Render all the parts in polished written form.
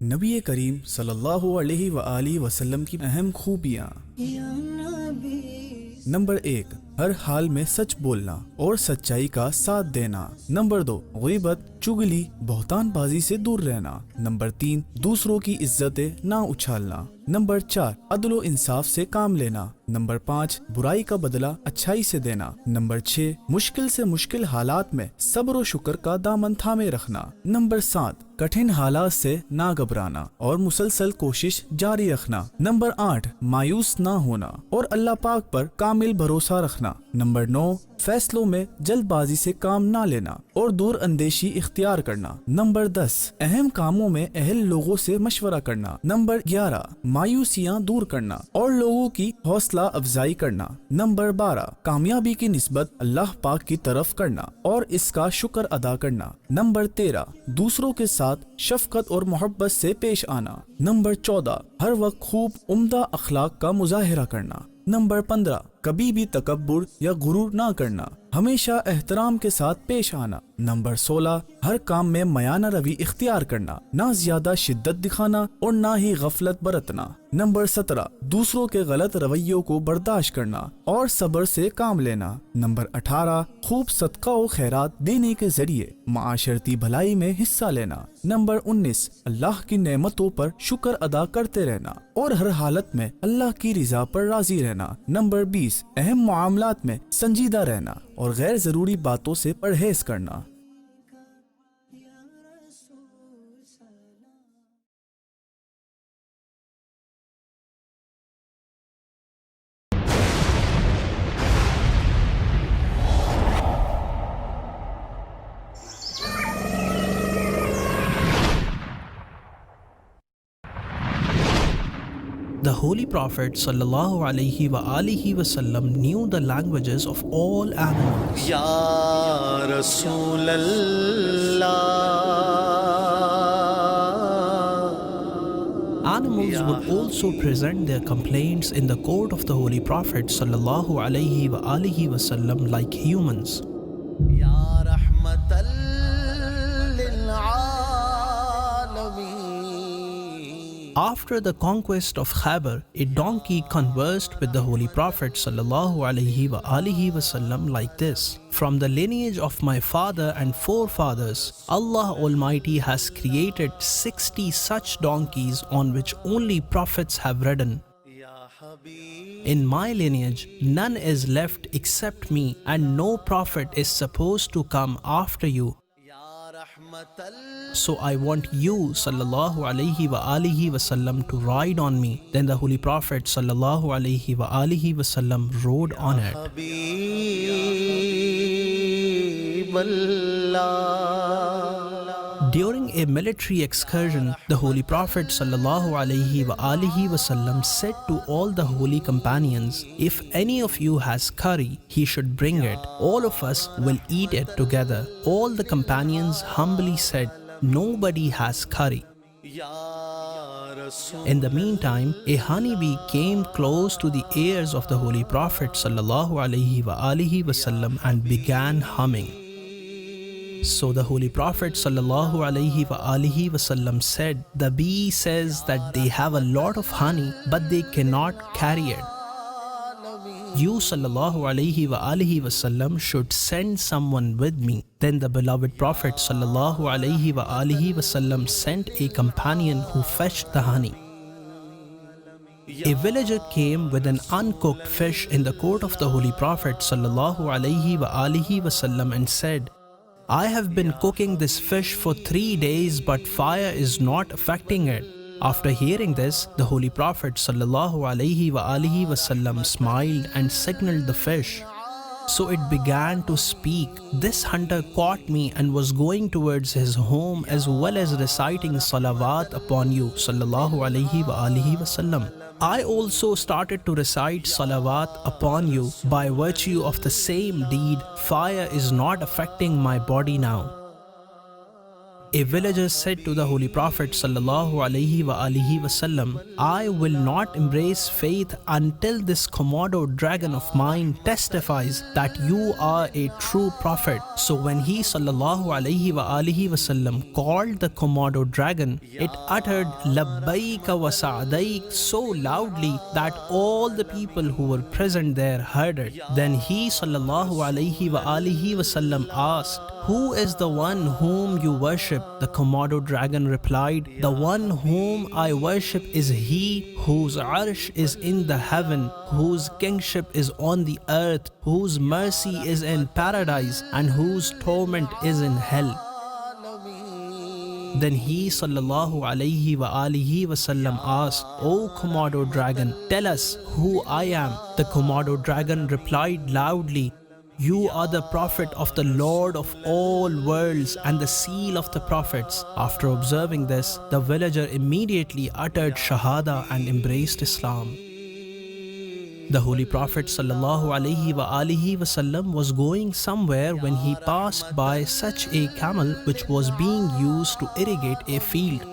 نبی کریم صلی اللہ علیہ وآلہ وسلم کی اہم خوبیاں۔ نمبر 1، ہر حال میں سچ بولنا اور سچائی کا ساتھ دینا۔ نمبر 2، غیبت، چگلی، بہتان بازی سے دور رہنا۔ نمبر 3، دوسروں کی عزتیں نہ اچھالنا۔ نمبر 4، عدل و انصاف سے کام لینا۔ نمبر 5، برائی کا بدلہ اچھائی سے دینا۔ نمبر 6، مشکل سے مشکل حالات میں صبر و شکر کا دامن تھامے رکھنا۔ نمبر 7، کٹھن حالات سے نہ گھبرانا اور مسلسل کوشش جاری رکھنا۔ نمبر 8، مایوس نہ ہونا اور اللہ پاک پر کامل بھروسہ رکھنا۔ نمبر 9، فیصلوں میں جلد بازی سے کام نہ لینا اور دور اندیشی اختیار کرنا۔ نمبر 10، اہم کاموں میں اہل لوگوں سے مشورہ کرنا۔ نمبر 11، مایوسیاں دور کرنا اور لوگوں کی حوصلہ افزائی کرنا۔ نمبر 12، کامیابی کی نسبت اللہ پاک کی طرف کرنا اور اس کا شکر ادا کرنا۔ نمبر 13، دوسروں کے ساتھ شفقت اور محبت سے پیش آنا۔ نمبر 14، ہر وقت خوب عمدہ اخلاق کا مظاہرہ کرنا۔ نمبر 15، کبھی بھی تکبر یا غرور نہ کرنا، ہمیشہ احترام کے ساتھ پیش آنا۔ نمبر 16، ہر کام میں میانہ روی اختیار کرنا، نہ زیادہ شدت دکھانا اور نہ ہی غفلت برتنا۔ نمبر 17، دوسروں کے غلط رویوں کو برداشت کرنا اور صبر سے کام لینا۔ نمبر 18، خوب صدقہ و خیرات دینے کے ذریعے معاشرتی بھلائی میں حصہ لینا۔ نمبر 19، اللہ کی نعمتوں پر شکر ادا کرتے رہنا اور ہر حالت میں اللہ کی رضا پر راضی رہنا۔ نمبر 20، اہم معاملات میں سنجیدہ رہنا اور غیر ضروری باتوں سے پرہیز کرنا۔ The Holy Prophet sallallahu alaihi wa alihi wasallam knew the languages of all animals. Ya Rasool Allah. Animals would also present their complaints in the court of the Holy Prophet sallallahu alaihi wa alihi wasallam like humans. Ya Rahmatan lil Alameen. After the conquest of Khaybar, a donkey conversed with the Holy Prophet sallallahu alaihi wa alihi wasallam like this: From the lineage of my father and forefathers, Allah Almighty has created 60 such donkeys on which only prophets have ridden. Ya Habib. In my lineage, none is left except me, and no prophet is supposed to come after you. Ya Rahmatan. So I want you, sallallahu alaihi wa alihi wasallam, to ride on me. Then the Holy Prophet sallallahu alaihi wa alihi wasallam rode on it. Habib Allah. During a military excursion, the Holy Prophet sallallahu alaihi wa alihi wasallam said to all the holy companions, if any of you has curry, he should bring it. All of us will eat it together. All the companions humbly said, nobody has curry. Ya Rasool. In the meantime, a honeybee came close to the ears of the Holy Prophet sallallahu alaihi wa alihi wasallam and began humming. So the Holy Prophet sallallahu alaihi wa alihi wasallam said, the bee says that they have a lot of honey, but they cannot carry it. You sallallahu alaihi wa alihi wasallam should send someone with me. Then the beloved Prophet sallallahu alaihi wa alihi wasallam sent a companion who fetched the honey. A villager came with an uncooked fish in the court of the Holy Prophet sallallahu alaihi wa alihi wasallam and said, I have been cooking this fish for 3 days, but fire is not affecting it. After hearing this, the Holy Prophet sallallahu alaihi wa alihi wasallam smiled and signaled the fish. So it began to speak. This hunter caught me and was going towards his home as well as reciting salawat upon you sallallahu alaihi wa alihi wasallam. I also started to recite salawat upon you. By virtue of the same deed, fire is not affecting my body now. A villager said to the Holy Prophet sallallahu alaihi wasallam, I will not embrace faith until this Komodo dragon of mine testifies that you are a true prophet. So when he sallallahu alaihi wasallam called the Komodo dragon, it uttered labbaika wa sa'daik so loudly that all the people who were present there heard it. Then he sallallahu alaihi wasallam asked, who is the one whom you worship? The Komodo dragon replied, the one whom I worship is he whose arsh is in the heaven, whose kingship is on the earth, whose mercy is in paradise, and whose torment is in hell. Then he sallallahu alaihi wasallam asked, O Komodo dragon, tell us who I am. The Komodo dragon replied loudly, you are the prophet of the Lord of all worlds and the seal of the prophets. After observing this, the villager immediately uttered Shahada and embraced Islam. The Holy Prophet ﷺ was going somewhere when he passed by such a camel which was being used to irrigate a field.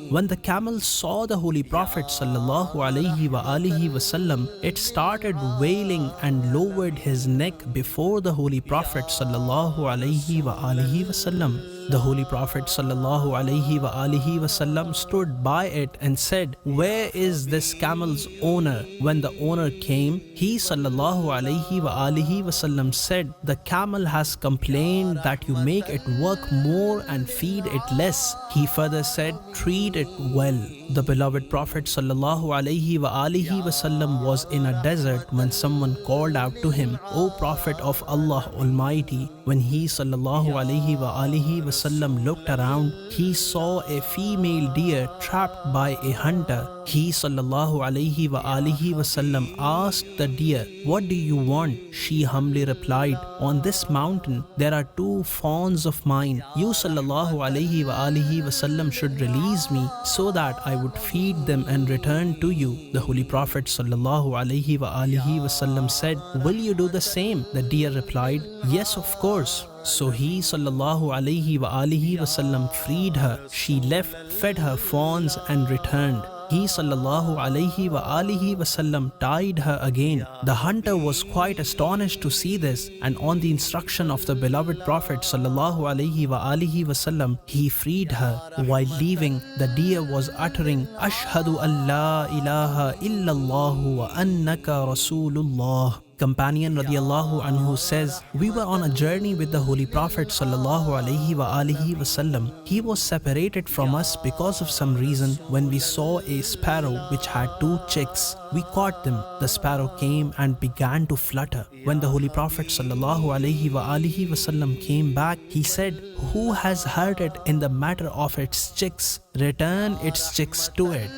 When the camel saw the Holy Prophet ﷺ, it started wailing and lowered his neck before the Holy Prophet ﷺ. The Holy Prophet ﷺ stood by it and said, where is this camel's owner? When the owner came, he ﷺ said, the camel has complained that you make it work more and feed it less. He further said, treat it well. The beloved Prophet ﷺ was in a desert when someone called out to him, O Prophet of Allah Almighty. When he ﷺ looked around, he saw a female deer trapped by a hunter. He ﷺ asked the deer, what do you want? She humbly replied, on this mountain there are 2 fawns of mine. You ﷺ should release me so that I would feed them and return to you. The Holy Prophet ﷺ said, will you do the same? The deer replied, yes, of course. So he ﷺ freed her. She left, fed her fawns and returned. He ﷺ tied her again. The hunter was quite astonished to see this, and on the instruction of the beloved Prophet ﷺ, he freed her. While leaving, the deer was uttering, Ashhadu an la ilaha illallah wa annaka Rasulullah. Companion radiallahu anhu says, we were on a journey with the Holy Prophet sallallahu alaihi wasallam. He was separated from us because of some reason. When we saw a sparrow which had 2 chicks, we caught them. The sparrow came and began to flutter. When the Holy Prophet sallallahu alaihi wasallam came back, he said, who has hurt it in the matter of its chicks? Return its chicks to it.